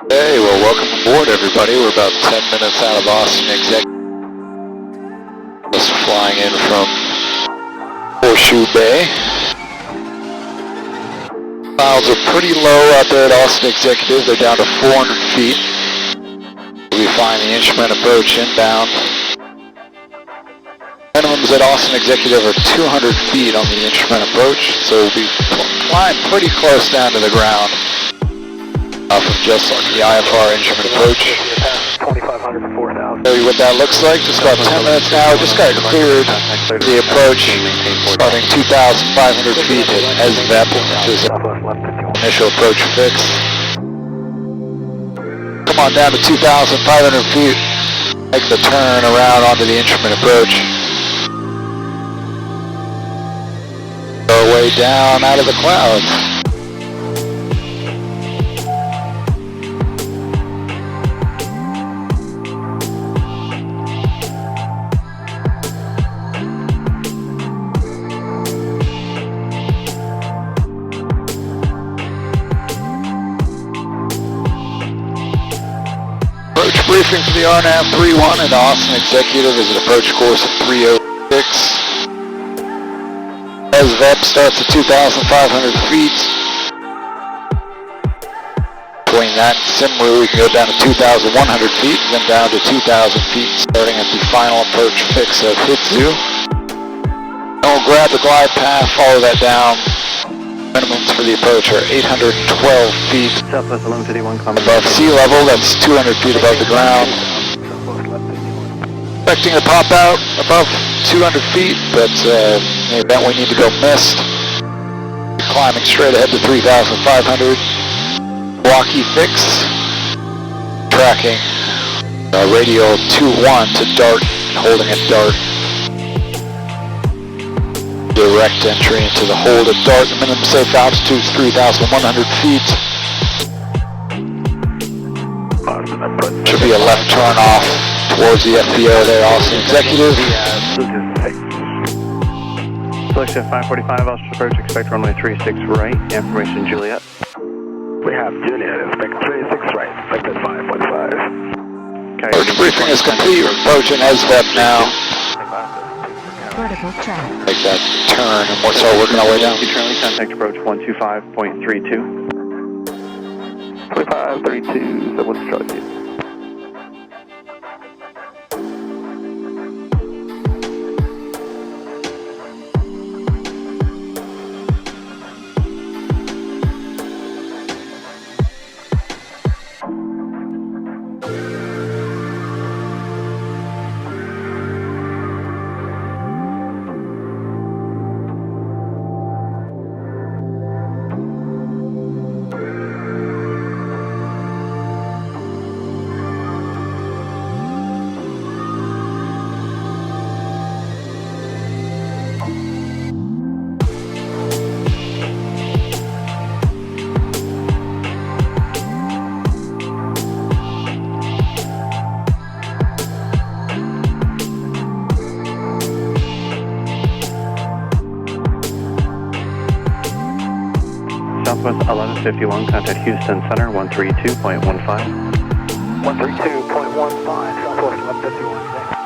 Hey, well, welcome aboard, everybody. We're about 10 minutes out of Austin Executive. Just flying in from Horseshoe Bay. Clouds are pretty low out there at Austin Executive. They're down to 400 feet. We find the instrument approach inbound. Minimums at Austin Executive are 200 feet on the instrument approach, so we'll be flying pretty close down to the ground. Off of just like the IFR instrument approach. 2500 to 4000. Show you what that looks like. Just about 10 minutes now. Just got cleared the approach, starting 2,500 feet at SVEP, which is initial approach fix. Come on down to 2,500 feet. Make the turn around onto the instrument approach. Our way down out of the clouds. Approach briefing for the RNAV 31 and Austin Executive is an approach course of 306. SVEP starts at 2,500 feet. Between that and Simru, we can go down to 2,100 feet, then down to 2,000 feet, starting at the final approach fix of Hitsu. Then we'll grab the glide path, follow that down. Minimums for the approach are 812 feet Southwest 1151 above sea level. That's 200 feet above the ground. Expecting to pop out above 200 feet, but in the event we need to go missed. Climbing straight ahead to 3,500. Blocky fix. Tracking radial 21 to dart, holding at dart. Direct entry into the hold at dart. The minimum safe altitude is 3,100 feet. Should be a left turn off towards the FBO there, Austin Executive. Selection 545, Austin approach, expect runway 36 right, information Juliet. We have Juliet, expect 36 right, expected 545. Approach briefing is complete, we're approaching SVEP now. Vertical track. Make that turn and we'll start working our way down. Currently contact approach 125.32. 2532, so what's Charlie? Southwest 1151, contact Houston Center 132.15. 132.15, Southwest 1151.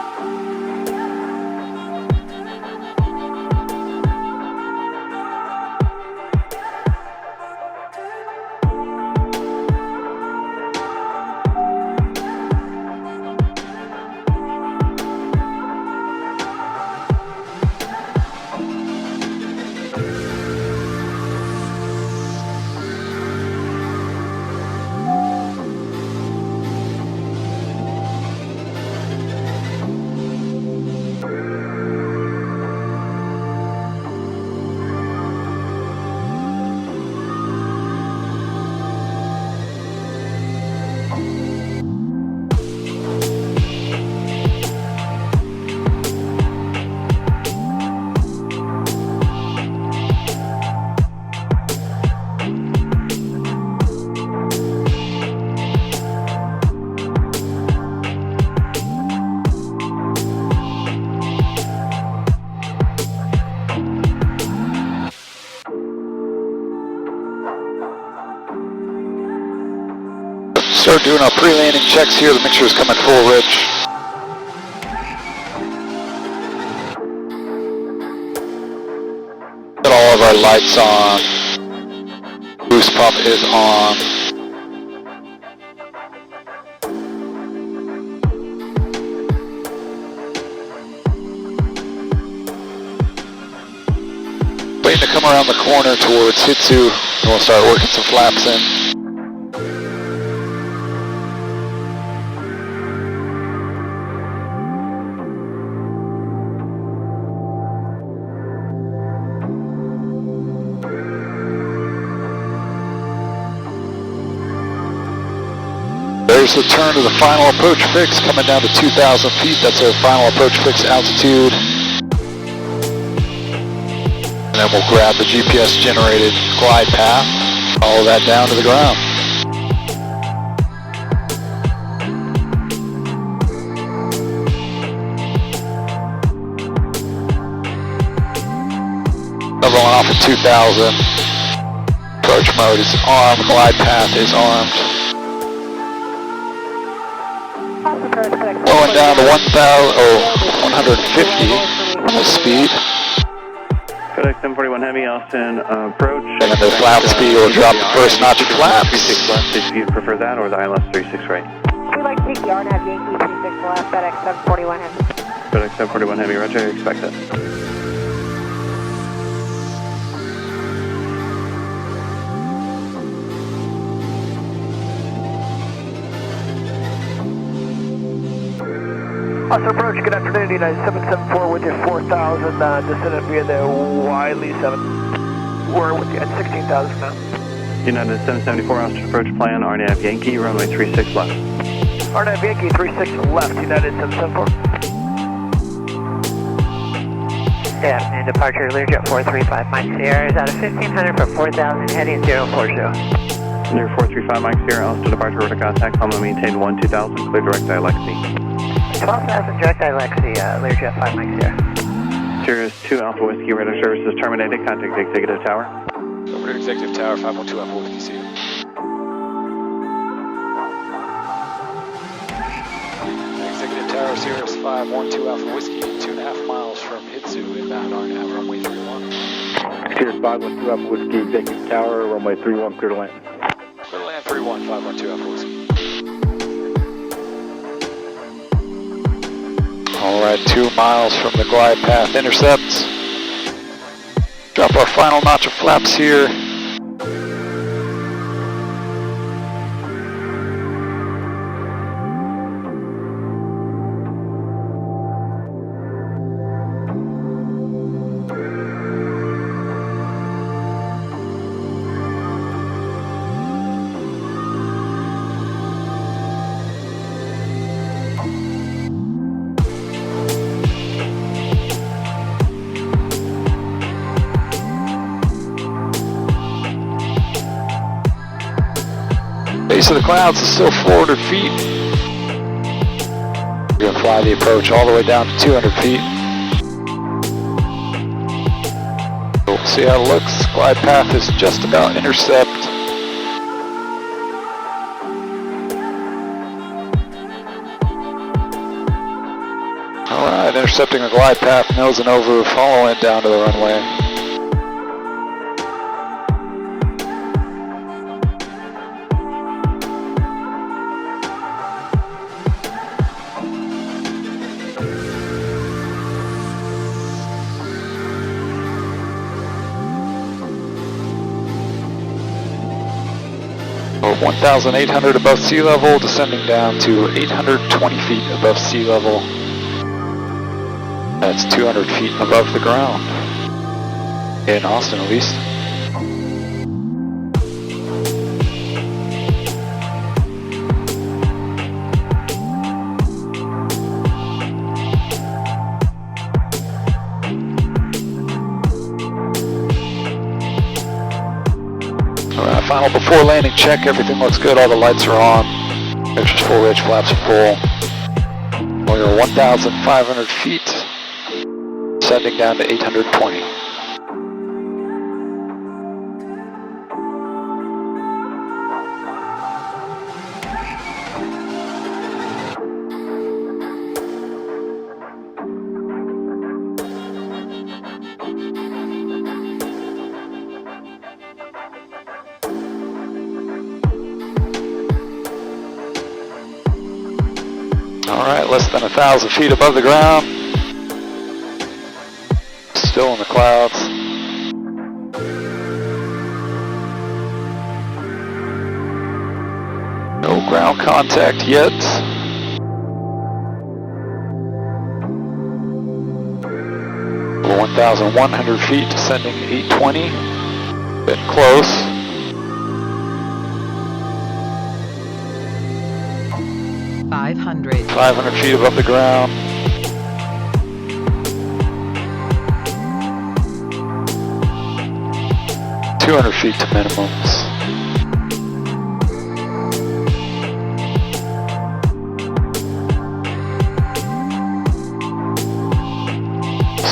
We're doing our pre-landing checks here. The mixture is coming full rich. Got all of our lights on. Boost pump is on. Waiting to come around the corner towards Hitsu, and we'll start working some flaps in. There's the turn to the final approach fix, coming down to 2,000 feet. That's our final approach fix altitude. And then we'll grab the GPS generated glide path, follow that down to the ground. Leveling off at 2,000. Approach mode is armed, glide path is armed. Going down to 150 speed. FedEx 741 Heavy, Austin approach. And then the flap speed will drop the first notch of flaps. 36 left if you prefer that, or the ILS 36 right. We'd like to take the RNAV Yankee 36 left, FedEx 741 Heavy. FedEx 741 Heavy, roger, expect it. Austin approach, good afternoon, United 774 with you 4,000, descendant via the Wiley 7. We're with you at 16,000 now. United 774, Austin approach plan, RNAV Yankee, runway 36 left. RNAV Yankee 36 left, United 774. Good afternoon, departure Learjet 435 Mike Sierra is out of 1500 for 4,000, heading 040. Near 435 Mike Sierra, Austin departure, order contact, Palma maintain 1-2000, clear direct Alexi. 12,000 direct Alexi, Learjet 5 Mike Sierra. Cirrus 2 Alpha Whiskey, radar services terminated, contact Executive Tower. Over to Executive Tower, 512 Alpha Whiskey, see you. Executive Tower, Cirrus 512 Alpha Whiskey, 2.5 miles from Hitsu, inbound RNAV, runway 31. Cirrus 512 Alpha Whiskey, Executive Tower, runway 31, clear to land. Clear to land 31, 512 Alpha Whiskey. Alright, 2 miles from the glide path intercepts. Drop our final notch of flaps here. Base of the clouds is still 400 feet. We're going to fly the approach all the way down to 200 feet. We'll see how it looks. Glide path is just about intercept. Alright, intercepting the glide path, nosing over, following down to the runway. We're 1,800 above sea level, descending down to 820 feet above sea level. That's 200 feet above the ground. In Austin, at least. Alright, final before landing check. Everything looks good. All the lights are on. Mixture's full, rich, flaps are full. We're 1,500 feet. Descending down to 820. Alright, less than 1,000 feet above the ground. Still in the clouds. No ground contact yet. 1,100 feet, descending 820. Getting close. 500 feet above the ground. $200 feet to minimums.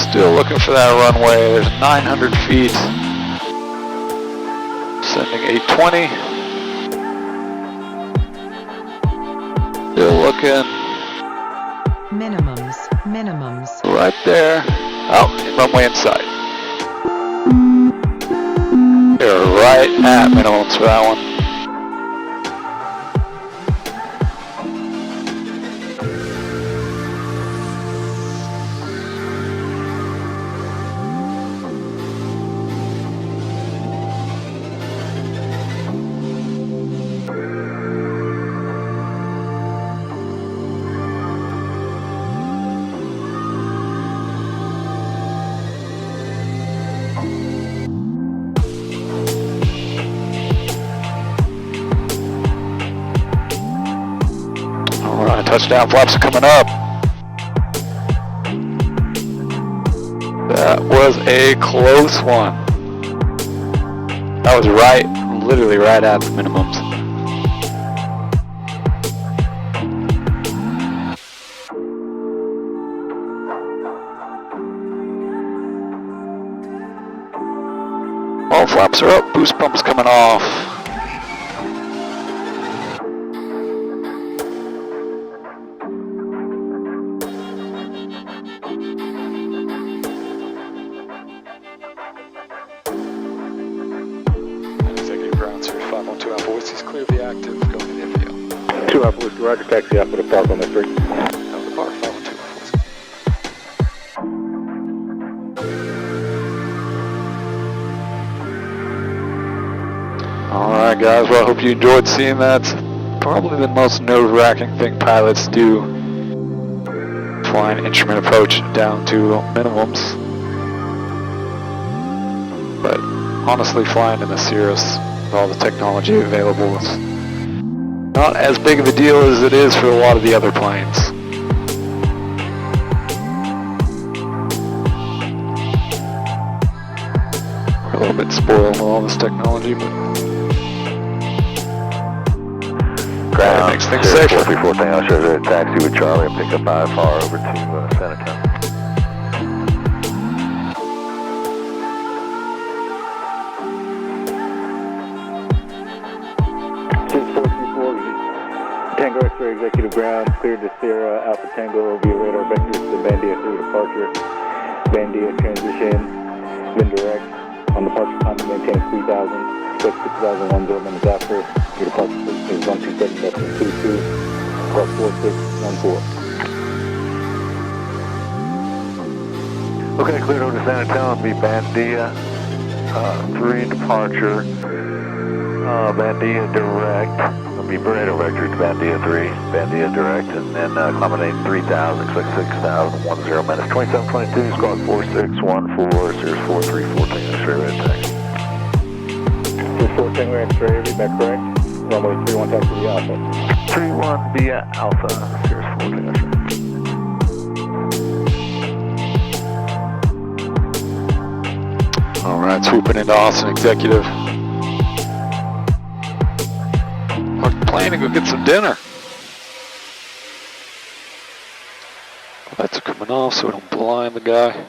Still looking for that runway. There's 900 feet. Sending 820. Still looking. Minimums. Right there. Oh, runway inside. They're right at minimums for that one. Touchdown flaps are coming up. That was a close one. That was right, literally right at the minimums. All flaps are up, boost pumps coming off. Clear the active, go to the FAL. 2 Alpha Whiskey, roger, taxi Alpha to park on the street. Down the park, 512 Alpha. Alright guys, well I hope you enjoyed seeing that. Probably the most nerve-wracking thing pilots do. Flying instrument approach down to minimums. But honestly, flying in the Cirrus, all the technology available, is not as big of a deal as it is for a lot of the other planes. We're a little bit spoiled with all this technology, but it makes things safer. 434 Tango shows a taxi with Charlie and pick up IFR over to San Antonio. Tango X-ray executive ground, cleared to Sierra Alpha Tango via radar vectors to Bandia 3 departure. Bandia transition, been direct. On departure time to maintain 3000. Expect 6001 0 minutes after. Your departure frequency is 127.22 plus 4614. Okay, cleared over to San Antonio, be Bandia 3 departure. Bandia direct. Be Pareto vector to Bandia 3, Bandia direct, and then accommodate 3000, expect 6000, 10 minutes, 2722, squawk 4614, Cirrus 4314, X-ray red taxi. Cirrus 4 Tango X-ray, read back correct, runway 31 taxi via Alpha. 31 via Alpha, Cirrus 4 Tango X-ray. Alright, swooping into Austin Executive. Plane to go get some dinner. Lights are coming off so we don't blind the guy.